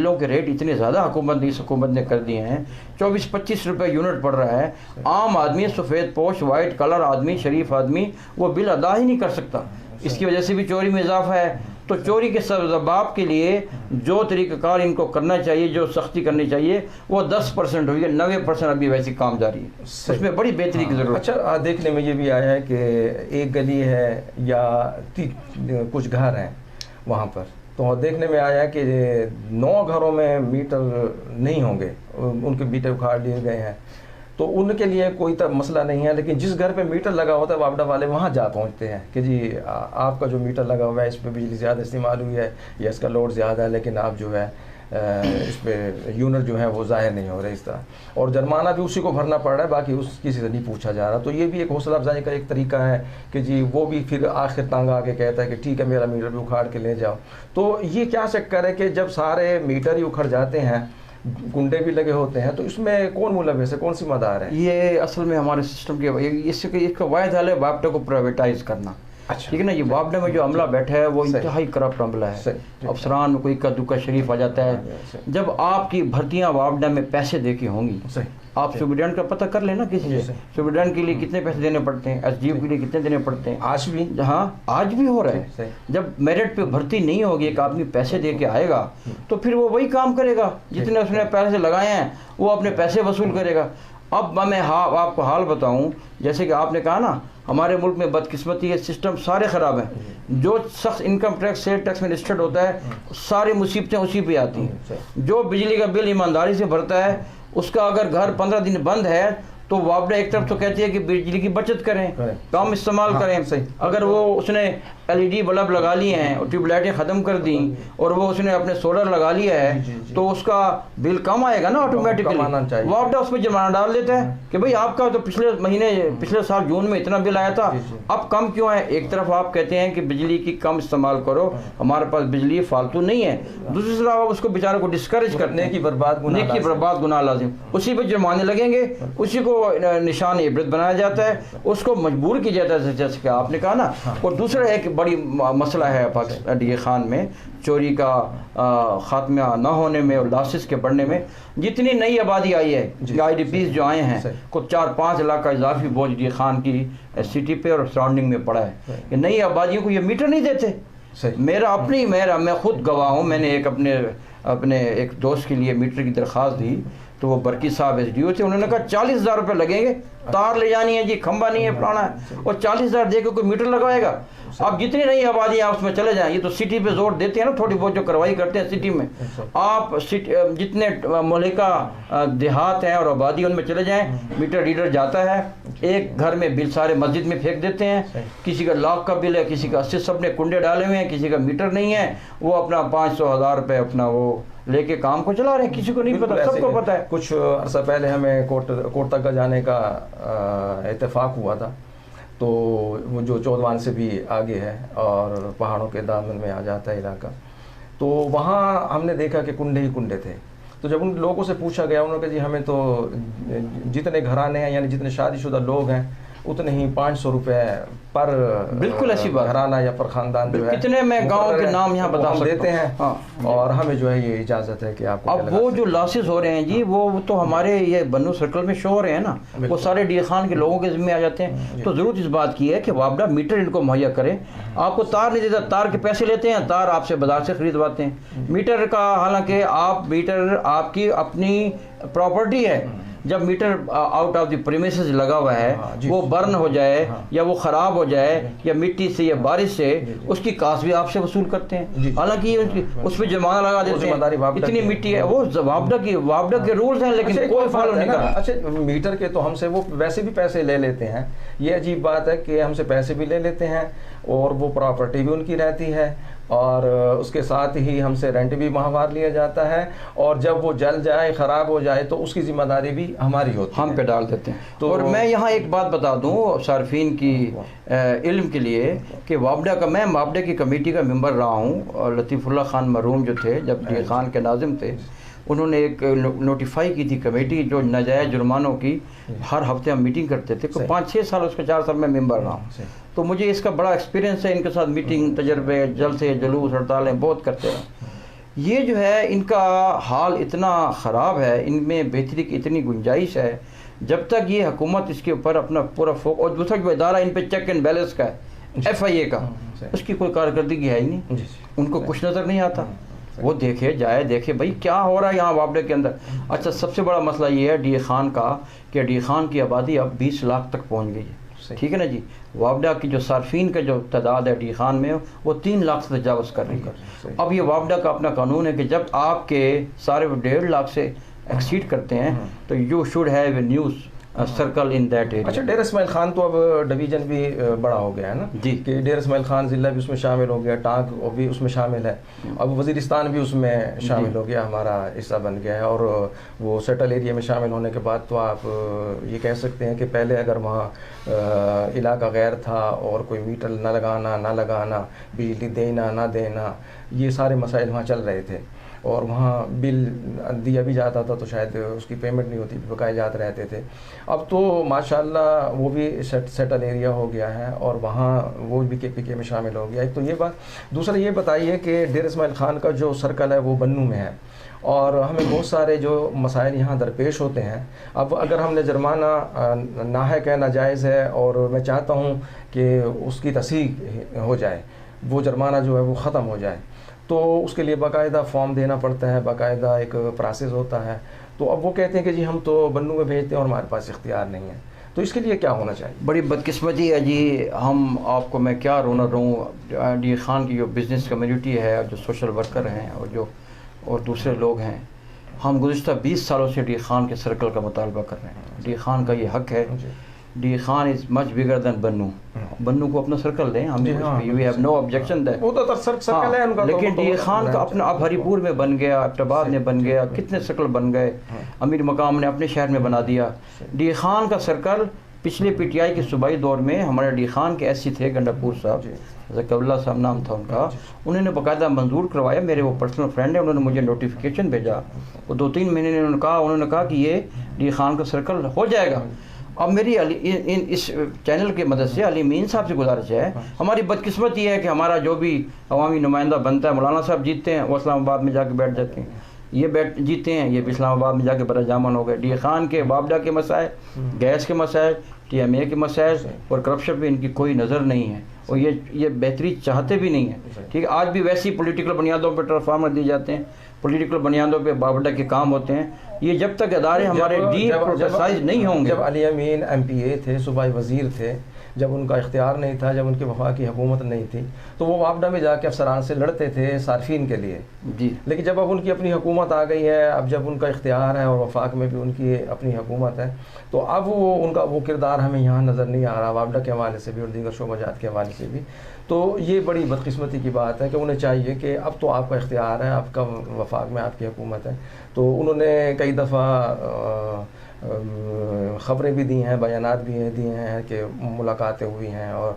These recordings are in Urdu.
بلوں کے ریٹ اتنے زیادہ حکومت نے کر دیے ہیں، 24-25 روپے یونٹ پڑ رہا ہے. عام آدمی، سفید پوش وائٹ کلر آدمی، شریف آدمی وہ بل ادا ہی نہیں کر سکتا. اس کی وجہ سے بھی چوری میں اضافہ ہے. تو چوری کے سبب کے لیے جو طریقہ کار ان کو کرنا چاہیے، جو سختی کرنی چاہیے، وہ 10% ہوئی ہے، 90% ابھی ویسی کام جاری ہے. اس میں بڑی بہتری کی ضرورت. اچھا، دیکھنے میں یہ بھی آیا ہے کہ ایک گلی ہے یا کچھ گھر ہیں وہاں پر، تو دیکھنے میں آیا ہے کہ 9 گھروں میں میٹر نہیں ہوں گے، ان کے میٹر اکھاڑ لیے گئے ہیں. تو ان کے لیے کوئی مسئلہ نہیں ہے، لیکن جس گھر پہ میٹر لگا ہوتا ہے واپڈا والے وہاں جا پہنچتے ہیں کہ جی آپ کا جو میٹر لگا ہوا ہے اس پہ بجلی زیادہ استعمال ہوئی ہے یا اس کا لوڈ زیادہ ہے، لیکن آپ جو ہے اس پہ یونٹ جو ہے وہ ظاہر نہیں ہو رہے اس طرح، اور جرمانہ بھی اسی کو بھرنا پڑ رہا ہے، باقی اس کسی سے نہیں پوچھا جا رہا. تو یہ بھی ایک حوصلہ افزائی کا ایک طریقہ ہے کہ جی وہ بھی پھر آخر تنگ آ کے کہتا ہے کہ ٹھیک ہے میرا میٹر بھی اکھاڑ کے لے جاؤ. تو یہ کیا چکر ہے کہ جب سارے میٹر ہی اکھڑ جاتے ہیں، گنڈے بھی لگے ہوتے ہیں، تو اس میں کون ملوث ہے، کون سی مدار ہے؟ یہ اصل میں ہمارے سسٹم کے اس کا واحد حل ہے واپڈا کو پرائیویٹائز کرنا. اچھا ٹھیک ہے نا. یہ واپڈا میں جو عملہ بیٹھا ہے وہ انتہائی کرپٹ عملہ ہے. افسران میں کوئی دکا شریف آ جاتا ہے. جب آپ کی بھرتیاں واپڈا میں پیسے دے کے ہوں گی، آپ سپرڈنٹ کا پتہ کر لینا کسی سے، سپرڈنٹ کے لیے کتنے پیسے دینے پڑتے ہیں، ایس ڈی او کے لیے کتنے دینے پڑتے ہیں. آج بھی، ہاں آج بھی ہو رہا ہے. جب میرٹ پہ بھرتی نہیں ہوگی، ایک آدمی پیسے دے کے آئے گا تو پھر وہ وہی کام کرے گا جتنے اس نے پیسے لگائے ہیں، وہ اپنے پیسے وصول کرے گا. اب میں آپ کو حال بتاؤں، جیسے کہ آپ نے کہا نا ہمارے ملک میں بدقسمتی ہے، سسٹم سارے خراب ہیں. جو شخص انکم ٹیکس سیل ٹیکس میں رجسٹرڈ ہوتا ہے ساری مصیبتیں اسی پہ آتی ہیں. جو بجلی کا بل ایمانداری سے بھرتا ہے، اس کا اگر گھر 15 دن بند ہے تو واپڈا ایک طرف تو کہتی ہے کہ بجلی کی بچت کریں، کم استعمال کریں. اگر وہ اس نے LED بلب لگا لیے ہیں اور ٹیوب لائٹیں ختم کر دیں اور وہ اس نے اپنے سولر لگا لیا ہے تو اس کا بل کم آئے گا نا آٹومیٹکلی. واپڈا اس پہ جرمانہ ڈال دیتا ہے کہ بھئی آپ کا تو پچھلے سال جون میں اتنا بل آیا تھا، اب کم کیوں ہے. ایک طرف آپ کہتے ہیں کہ بجلی کی کم استعمال کرو، ہمارے پاس بجلی فالتو نہیں ہے، دوسری طرف آپ اس کو بیچارے کو ڈسکریج کرنے کی برباد گناہ لازم، اسی پہ جرمانے لگیں گے، اسی کو نشان عبرت بنایا جاتا ہے، اس کو مجبور کیا جاتا ہے جیسے کہ آپ نے کہا نا. اور دوسرا ایک بڑی مسئلہ ہے پاکستان ڈی اے خان میں چوری کا خاتمہ نہ ہونے میں اور لاسز کے بڑھنے میں. جتنی نئی آبادی آئی ہے، IDPs جو آئے ہیں، کو 4-5 لاکھ کا اضافی بوجھ ڈی اے خان کی سٹی پہ اور سراؤنڈنگ میں پڑا ہے. کہ نئی آبادیوں کو یہ میٹر نہیں دیتے. میں خود گواہ ہوں، میں نے اپنے ایک دوست کے لیے میٹر کی درخواست دی تو وہ برکی صاحب SDO تھے، انہوں نے کہا 40,000 روپے لگیں گے، تار لے جانی ہے جی، کھمبا نہیں ہے، پرانا ہے، اور 40,000 دے کے کوئی میٹر لگوائے گا. آپ جتنی نئی آبادی آپ اس میں چلے جائیں، یہ تو سٹی پہ زور دیتے ہیں نا، تھوڑی بہت جو کروائی کرتے ہیں سٹی میں. آپ جتنے ملکہ دیہات ہیں اور آبادی ان میں چلے جائیں، میٹر ریڈر جاتا ہے، ایک گھر میں بل سارے مسجد میں پھینک دیتے ہیں. کسی کا لاکھ کا بل ہے، کسی کا 80، سب نے کنڈے ڈالے ہوئے ہیں، کسی کا میٹر نہیں ہے، وہ اپنا 500,000 روپے اپنا وہ لے کے کام کو چلا رہے ہیں، کسی کو نہیں پتا، سب کو پتا ہے. کچھ عرصہ پہلے ہمیں کوٹ تک جانے کا اتفاق ہوا تھا، تو وہ جو چودوان سے بھی آگے ہے اور پہاڑوں کے دامن میں آ جاتا ہے علاقہ، تو وہاں ہم نے دیکھا کہ کنڈے ہی کنڈے تھے. تو جب ان لوگوں سے پوچھا گیا، انہوں نے کہا جی ہمیں تو جتنے گھرانے ہیں یعنی جتنے شادی شدہ لوگ ہیں اتنے ہی 500 روپے پر بالکل ایسی بات گھرانہ یا پر خاندان جو ہے، کتنے میں گاؤں کے نام یہاں بتا سکتا دیتے ہیں. اور ہمیں جو ہے یہ اجازت ہے کہ آپ. اب وہ جو لاسز ہو رہے ہیں جی، وہ تو ہمارے یہ بنو سرکل میں شو ہو رہے ہیں نا، وہ سارے ڈی اے خان کے لوگوں کے ذمہ آ جاتے ہیں. تو ضرورت اس بات کی ہے کہ واپڈا میٹر ان کو مہیا کرے. آپ کو تار نہیں دیتا، تار کے پیسے لیتے ہیں، تار آپ سے بازار سے خریدواتے ہیں. میٹر کا حالانکہ میٹر آپ کی اپنی پراپرٹی ہے. جب meter out of the premises لگا ہوا ہے، وہ برن ہو جائے یا وہ خراب ہو جائے یا مٹی سے یا بارش سے، اس کی کاسٹ بھی آپ سے وصول کرتے ہیں. حالانکہ اس پہ جرمانہ لگا دیتے ہیں، اتنی مٹی ہے. وہ واپڈا کے رولز ہیں لیکن کوئی فالو نہیں کرتا. اچھا، میٹر کے تو ہم سے وہ ویسے بھی پیسے لے لیتے ہیں. یہ عجیب بات ہے کہ ہم سے پیسے بھی لے لیتے ہیں اور وہ پراپرٹی بھی ان کی رہتی ہے، اور اس کے ساتھ ہی ہم سے رینٹ بھی ماہوار لیا جاتا ہے، اور جب وہ جل جائے خراب ہو جائے تو اس کی ذمہ داری بھی ہماری ہوتی ہے، ہم پہ ڈال دیتے ہیں. تو اور میں یہاں ایک بات بتا دوں صارفین کی علم کے لیے کہ میں واپڈا کی کمیٹی کا ممبر رہا ہوں. اور لطیف اللہ خان مرحوم جو تھے، جب ڈی اے خان کے ناظم تھے، انہوں نے ایک نوٹیفائی کی تھی کمیٹی جو ناجائز جرمانوں کی. ہر ہفتے ہم میٹنگ کرتے تھے. 5-6 سال، اس کے 4 سال میں ممبر رہا ہوں. تو مجھے اس کا بڑا ایکسپیرینس ہے، ان کے ساتھ میٹنگ، تجربے، جلسے جلوس ہڑتالیں بہت کرتے ہیں. یہ جو ہے ان کا حال اتنا خراب ہے، ان میں بہتری کی اتنی گنجائش ہے، جب تک یہ حکومت اس کے اوپر اپنا پورا اور دوسرا جو ادارہ ان پہ چیک اینڈ بیلنس کا ہے ایف آئی اے کا، اس کی کوئی کارکردگی ہے ہی نہیں، ان کو کچھ نظر نہیں آتا۔ وہ دیکھے دیکھے بھائی کیا ہو رہا ہے یہاں وابڈے کے اندر۔ اچھا سب سے بڑا مسئلہ یہ ہے ڈی خان کا کہ ڈی خان کی آبادی اب 20 لاکھ تک پہنچ گئی ہے، ٹھیک ہے نا جی۔ وابڈا کی جو صارفین کا جو تعداد ہے ڈی خان میں وہ 3 لاکھ سے تجاوز کر رہی ہے۔ اب یہ وابڈا کا اپنا قانون ہے کہ جب آپ کے سارے 1.5 لاکھ سے ایکسیڈ کرتے ہیں تو you should have a news circle in that area. اچھا ڈیر اسماعیل خان تو اب ڈویژن بھی بڑا ہو گیا ہے نا جی، کہ ڈیر اسماعیل خان ضلع بھی اس میں شامل ہو گیا، ٹانک بھی اس میں شامل ہے، اب وزیرستان بھی اس میں شامل ہو گیا، ہمارا حصہ بن گیا ہے، اور وہ سیٹل ایریا میں شامل ہونے کے بعد تو آپ یہ کہہ سکتے ہیں کہ پہلے اگر وہاں علاقہ غیر تھا اور کوئی میٹر نہ لگانا، بجلی دینا نہ دینا، یہ سارے مسائل وہاں چل رہے تھے، اور وہاں بل دیا بھی جاتا تھا تو شاید اس کی پیمنٹ نہیں ہوتی، بقائے جات رہتے تھے۔ اب تو ماشاءاللہ وہ بھی سیٹل ایریا ہو گیا ہے اور وہاں وہ بھی کے پی کے میں شامل ہو گیا۔ ایک تو یہ بات، دوسرا یہ بتائیے کہ ڈیر اسماعیل خان کا جو سرکل ہے وہ بنو میں ہے، اور ہمیں بہت سارے جو مسائل یہاں درپیش ہوتے ہیں۔ اب اگر ہم نے جرمانہ ناحق ہے، ناجائز ہے، اور میں چاہتا ہوں کہ اس کی تصحیح ہو جائے، وہ جرمانہ جو ہے وہ ختم ہو جائے، تو اس کے لیے باقاعدہ فارم دینا پڑتا ہے، باقاعدہ ایک پروسیس ہوتا ہے۔ تو اب وہ کہتے ہیں کہ جی ہم تو بنو میں بھیجتے ہیں اور ہمارے پاس اختیار نہیں ہے، تو اس کے لیے کیا ہونا چاہیے؟ بڑی بدقسمتی ہے جی، ہم آپ کو میں کیا رونا رہوں، ڈی خان کی جو بزنس کمیونٹی ہے، جو سوشل ورکر ہیں اور دوسرے لوگ ہیں، ہم گزشتہ 20 سالوں سے ڈی خان کے سرکل کا مطالبہ کر رہے ہیں۔ ڈی خان کا یہ حق ہے، ڈی خان از مچ بگر دین بنو کو اپنا سرکل دیں، ہم we have no objection that, وہ تو سرکل ہے ان کا، لیکن ڈی خان کا اپنا اب ہری پور میں بن گیا، ابٹاباد میں بن گیا، کتنے سرکل بن گئے، امیر مقام نے اپنے شہر میں بنا دیا۔ ڈی خان کا سرکل پچھلے پی ٹی آئی کے صوبائی دور میں ہمارے ڈی خان کے ایس سی تھے گنڈاپور صاحب، ذکر اللہ صاحب نام تھا ان کا، انہوں نے باقاعدہ منظور کروایا، میرے وہ پرسنل فرینڈ ہیں، انہوں نے مجھے نوٹیفیکیشن بھیجا، وہ 2-3 مہینے انہوں نے کہا کہ یہ ڈی خان کا سرکل ہو جائے گا۔ اب میری اس چینل کے مدد سے علی امین صاحب سے گزارش ہے، ہماری بدقسمت یہ ہے کہ ہمارا جو بھی عوامی نمائندہ بنتا ہے، مولانا صاحب جیتتے ہیں، وہ اسلام آباد میں جا کے بیٹھ جاتے ہیں، یہ جیتے ہیں، یہ بھی اسلام آباد میں جا کے برجامن ہو گئے۔ ڈی خان کے وابڈا کے مسائل، گیس کے مسائل، ٹی ایم اے کے مسائل اور کرپشن پہ ان کی کوئی نظر نہیں ہے، اور یہ بہتری چاہتے بھی نہیں ہیں، ٹھیک ہے۔ آج بھی ویسی پولیٹیکل بنیادوں پہ ٹرانسفارمر دیے جاتے ہیں، پولیٹیکل بنیادوں پہ وابڈا کے کام ہوتے ہیں، یہ جب تک ادارے ہمارے ڈیپ پروسیسائز نہیں ہوں گے۔ جب علی امین ایم پی اے تھے، صوبائی وزیر تھے، جب ان کا اختیار نہیں تھا، جب ان کی وفاقی حکومت نہیں تھی، تو وہ وابڈا میں جا کے افسران سے لڑتے تھے صارفین کے لیے، جی، لیکن جب اب ان کی اپنی حکومت آ گئی ہے، اب جب ان کا اختیار ہے اور وفاق میں بھی ان کی اپنی حکومت ہے، تو اب ان کا وہ کردار ہمیں یہاں نظر نہیں آ رہا، وابڈا کے حوالے سے بھی اور دیگر شعبہ جات کے حوالے سے بھی۔ تو یہ بڑی بدقسمتی کی بات ہے کہ انہیں چاہیے کہ اب تو آپ کا اختیار ہے، آپ کا وفاق میں آپ کی حکومت ہے، تو انہوں نے کئی دفعہ خبریں بھی دی ہیں، بیانات بھی دیے ہیں کہ ملاقاتیں ہوئی ہیں اور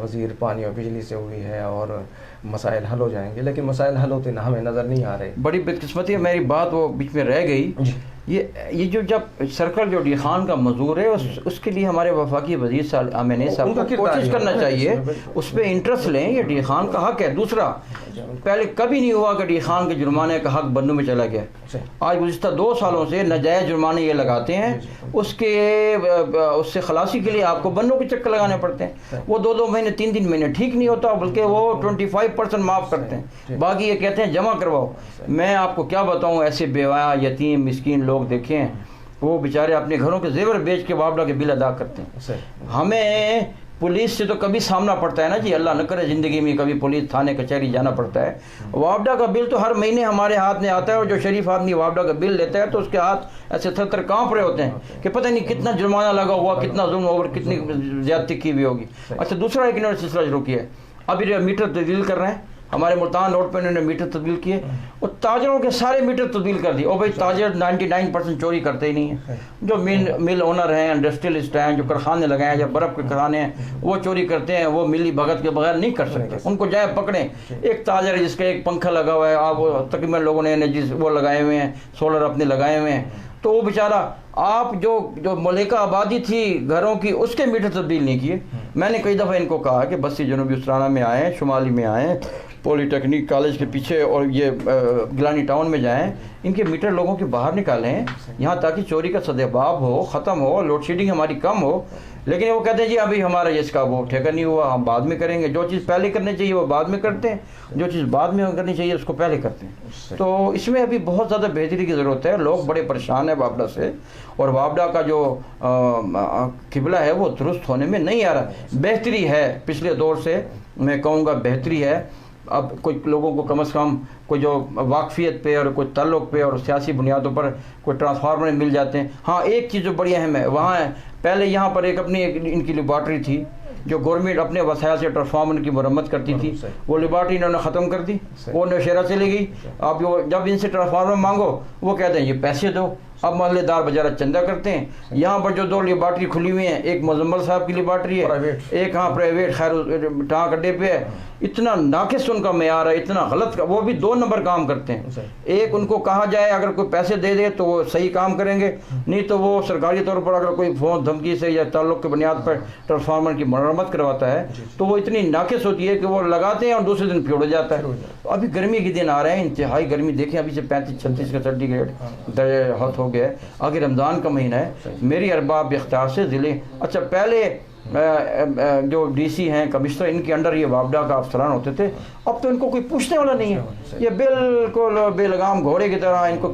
وزیر پانی اور بجلی سے ہوئی ہے اور مسائل حل ہو جائیں گے، لیکن مسائل حل ہوتے ہمیں نظر نہیں آ رہے۔ بڑی بدقسمتی ہے، میری بات وہ بیچ میں رہ گئی۔ یہ جو جب سرکل جو ڈی خان کا منظور ہے، اس کے لیے ہمارے وفاقی وزیر صاحب کو کوشش کرنا چاہیے، اس پہ انٹرسٹ لیں، یہ ڈی خان کا حق ہے۔ دوسرا، پہلے کبھی نہیں ہوا کہ ڈی خان کے جرمانے کا حق بنو میں چلا گیا، آج گزشتہ 2 سالوں سے ناجائز جرمانے یہ لگاتے ہیں، اس سے خلاصی کے لیے آپ کو بنو کے چکر لگانے پڑتے ہیں، وہ 2 مہینے 3 مہینے ٹھیک نہیں ہوتا، بلکہ وہ 25% معاف کرتے ہیں، باقی یہ کہتے ہیں جمع کرواؤ۔ میں آپ کو کیا بتاؤں، ایسے بیوہ یتیم مسکین لوگ دیکھیں، وہ بیچارے اپنے گھروں کے زیور بیچ کے وابڈا کے بل ادا کرتے ہیں۔ ہمیں پولیس سے تو کبھی سامنا پڑتا ہے نا جی، اللہ نہ کرے زندگی میں کبھی پولیس تھانے کچہری جانا پڑتا ہے، وابڈا کا بل تو ہر مہینے ہمارے ہاتھ میں آتا ہے، اور جو شریف آدمی وابڈا کا بل لیتا ہے تو اس کے ہاتھ ایسے تھر تھر کانپ رہے ہوتے ہیں کہ پتہ نہیں کتنا جرمانہ لگا ہوا، کتنا ظلم اور کتنی زیادتی کی ہوئی ہوگی۔ اچھا، دوسرا ایک انہوں نے سلسلہ شروع کیا ہے، ابھی میٹر تبدیل کر رے ہیں، ہمارے ملتان روڈ پہ انہوں نے میٹر تبدیل کیے، اور تاجروں کے سارے میٹر تبدیل کر دیے، اور بھائی تاجر 99% چوری کرتے ہی نہیں ہیں، جو مل اونر ہیں، انڈسٹریلسٹ ہیں، جو کارخانے لگائے ہیں یا برف کے کارخانے ہیں، وہ چوری کرتے ہیں، وہ ملی بھگت کے بغیر نہیں کر سکتے، ان کو جائے پکڑیں۔ ایک تاجر ہے جس کا ایک پنکھا لگا ہوا ہے، آپ تقریباً لوگوں نے وہ لگائے ہوئے ہیں، سولر اپنے لگائے ہوئے ہیں، تو وہ بیچارہ آپ جو ملکہ آبادی تھی گھروں کی، اس کے میٹر تبدیل نہیں کیے۔ میں نے کئی دفعہ ان کو کہا کہ بستی جنوبی اسرانہ میں آئیں، شمالی میں آئیں، پولی ٹیکنیک کالج کے پیچھے اور یہ گیلانی ٹاؤن میں جائیں، ان کے میٹر لوگوں کے باہر نکالیں یہاں تاکہ چوری کا سدباب ہو، ختم ہو، لوڈ شیڈنگ ہماری کم ہو. لیکن وہ کہتے ہیں جی ابھی ہمارا اس کا وہ ٹھیکہ نہیں ہوا، ہم بعد میں کریں گے. جو چیز پہلے کرنی چاہیے وہ بعد میں کرتے ہیں، جو چیز بعد میں کرنی چاہیے اس کو پہلے کرتے ہیں. تو اس میں ابھی بہت زیادہ بہتری کی ضرورت ہے. لوگ بڑے پریشان ہیں وابڈا سے، اور وابڈا کا جو قبلہ ہے وہ درست ہونے میں نہیں آ رہا. بہتری ہے پچھلے دور سے، میں کہوں گا بہتری ہے. اب کوئی لوگوں کو کم از کم کوئی جو واقفیت پہ اور کوئی تعلق پہ اور سیاسی بنیادوں پر کوئی ٹرانسفارمر مل جاتے ہیں. ہاں ایک چیز جو بڑی اہم ہے، وہاں پہلے یہاں پر اپنی ان کی لیبارٹری تھی جو گورنمنٹ اپنے وسائل سے ٹرانسفارمر کی مرمت کرتی تھی. وہ لیبارٹری انہوں نے ختم کر دی، وہ نوشیرہ چلی گئی. اب جب ان سے ٹرانسفارمر مانگو وہ کہتے ہیں یہ پیسے دو. اب محلے دار بجارہ چندہ کرتے ہیں. یہاں پر جو 2 لیبارٹری کھلی ہوئی ہیں، ایک مزمل صاحب کی لیبارٹری ہے، ایک ہاں پرائیویٹ خیر ٹانک اڈے پہ ہے. اتنا ناقص ان کا معیار ہے، اتنا غلط، وہ بھی 2 نمبر کام کرتے ہیں. ایک ان کو کہا جائے اگر کوئی پیسے دے دے تو وہ صحیح کام کریں گے، نہیں تو وہ سرکاری طور پر اگر کوئی فون دھمکی سے یا تعلق کی بنیاد پر ٹرانسفارمر کی مرمت کرواتا ہے تو وہ اتنی ناقص ہوتی ہے کہ وہ لگاتے ہیں اور دوسرے دن پھیڑ جاتا ہے. ابھی گرمی کے دن آ رہے ہیں، انتہائی گرمی دیکھیں، ابھی سے 35-36 کا سینٹی-گریڈ درجہ حرارت ہو گیا ہے. آگے رمضان کا مہینہ ہے. میری ارباب اختیار سے ضلع پہلے جو ڈی سی ہیں کمشنر ان کے انڈر یہ وابڈا کا افسران ہوتے تھے. اب تو ان کو کوئی پوچھنے والا نہیں ہے. یہ بالکل بے لگام گھوڑے کی طرح ان کو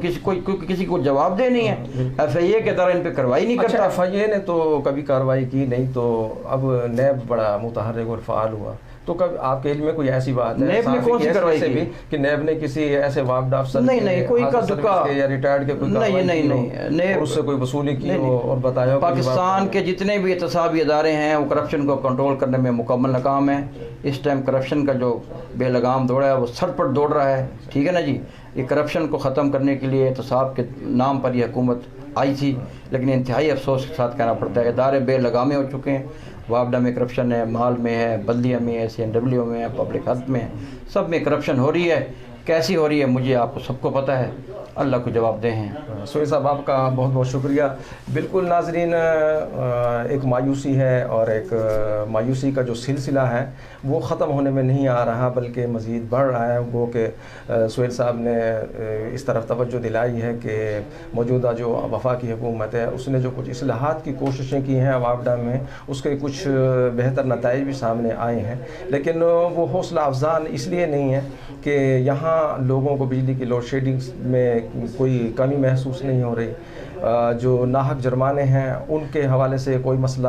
کسی کو جواب دہ نہیں ہے. ایف آئی اے کی طرح ان پہ کارروائی نہیں کرتا. ایف آئی اے نے تو کبھی کارروائی کی نہیں، تو اب نیب بڑا متحرک اور فعال ہوا. تو کب آپ کے علم میں کوئی ایسی بات ہے نیب نے کون سی کارروائی کی کہ نیب نے کسی ایسے وابڈا افسر نہیں کوئی کا دکا یا ریٹائرڈ کے کوئی نہیں اس سے کوئی وصولی کی اور بتایا؟ پاکستان کے جتنے بھی احتسابی ادارے ہیں وہ کرپشن کو کنٹرول کرنے میں مکمل ناکام ہیں. اس ٹائم کرپشن کا جو بے لگام دوڑا ہے وہ سر پر دوڑ رہا ہے. ٹھیک ہے نا جی. یہ کرپشن کو ختم کرنے کے لیے احتساب کے نام پر یہ حکومت آئی تھی، لیکن انتہائی افسوس کے ساتھ کہنا پڑتا ہے ادارے بے لگامے ہو چکے ہیں. وابڈا میں کرپشن ہے، مال میں ہے، بلدیہ میں ہے، CNW میں ہے، پبلک ہیلتھ میں ہے، سب میں کرپشن ہو رہی ہے. کیسی ہو رہی ہے مجھے آپ کو سب کو پتہ ہے، اللہ کو جواب دہ ہیں. سہیل صاحب آپ کا بہت بہت شکریہ. بالکل ناظرین، ایک مایوسی ہے اور ایک مایوسی کا جو سلسلہ ہے وہ ختم ہونے میں نہیں آ رہا بلکہ مزید بڑھ رہا ہے. وہ کہ سہیل صاحب نے اس طرف توجہ دلائی ہے کہ موجودہ جو وفاقی حکومت ہے اس نے جو کچھ اصلاحات کی کوششیں کی ہیں وابڈا میں، اس کے کچھ بہتر نتائج بھی سامنے آئے ہیں. لیکن وہ حوصلہ افزان اس لیے نہیں ہے کہ یہاں لوگوں کو بجلی کی لوڈ شیڈنگ میں کوئی کمی محسوس نہیں ہو رہی. جو ناحق جرمانے ہیں ان کے حوالے سے کوئی مسئلہ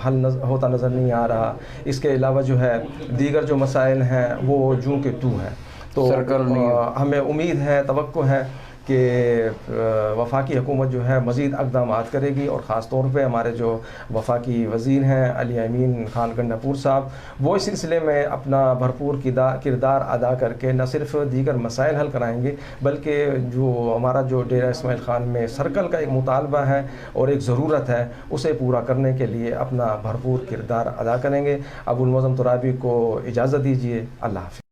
حل ہوتا نظر نہیں آ رہا. اس کے علاوہ جو ہے دیگر جو مسائل ہیں وہ جوں کے تو ہیں. تو ہمیں امید ہے، توقع ہے کہ وفاقی حکومت جو ہے مزید اقدامات کرے گی، اور خاص طور پہ ہمارے جو وفاقی وزیر ہیں علی امین خان گنڈاپور صاحب، وہ اس سلسلے میں اپنا بھرپور کردار ادا کر کے نہ صرف دیگر مسائل حل کرائیں گے بلکہ جو ہمارا جو ڈیرہ اسماعیل خان میں سرکل کا ایک مطالبہ ہے اور ایک ضرورت ہے اسے پورا کرنے کے لیے اپنا بھرپور کردار ادا کریں گے. ابو المعظم ترابی کو اجازت دیجیے. اللہ حافظ.